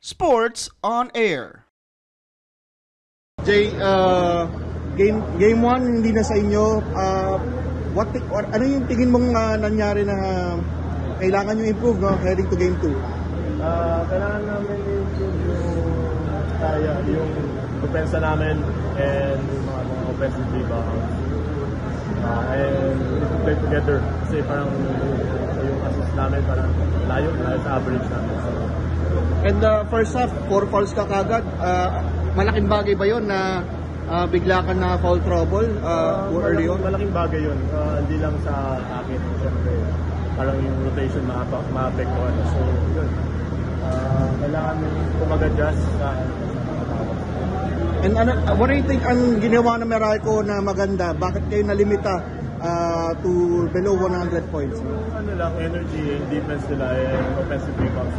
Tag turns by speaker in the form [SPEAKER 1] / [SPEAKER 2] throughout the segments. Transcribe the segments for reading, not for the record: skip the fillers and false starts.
[SPEAKER 1] Sports on Air.
[SPEAKER 2] Jay, game 1 hindi na sa inyo. Ano yung tingin mong nangyari na kailangan nyo improve, no? Heading to game 2?
[SPEAKER 3] Kailangan namin improve yung depensa namin and yung mga offensive rebounds. And we need to play together kasi parang yung assist namin parang layo sa average namin.
[SPEAKER 2] And first half, 4 fouls ka kagad. Malaking bagay ba yun na bigla ka na foul trouble early on?
[SPEAKER 3] Malaking bagay yun. Hindi lang sa akin. Siyempre, parang yung rotation ma-apektuhan. So, yun. Kailangan mag-adjust sa
[SPEAKER 2] And what do you think ang ginawa ng Meralco na maganda? Bakit kayo nalimita to below 100 points?
[SPEAKER 3] Ano lang, energy and defense nila and offensive rebounds.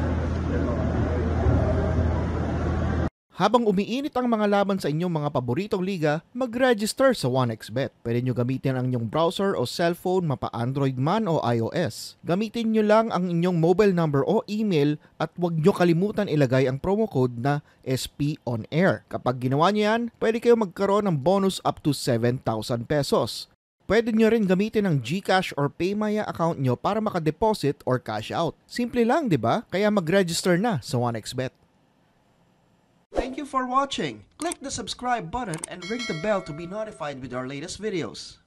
[SPEAKER 1] Habang umiinit ang mga laban sa inyong mga paboritong liga, mag-register sa 1xBet. Pwede nyo gamitin ang inyong browser o cellphone, mapa Android man o iOS. Gamitin nyo lang ang inyong mobile number o email at huwag nyo kalimutan ilagay ang promo code na SPONAIR. Kapag ginawa nyo yan, pwede kayo magkaroon ng bonus up to 7,000 pesos. Pwede nyo rin gamitin ang GCash or PayMaya account nyo para makadeposit or cash out. Simple lang, di ba? Kaya mag-register na sa 1xBet. Thank you for watching. Click the subscribe button and ring the bell to be notified with our latest videos.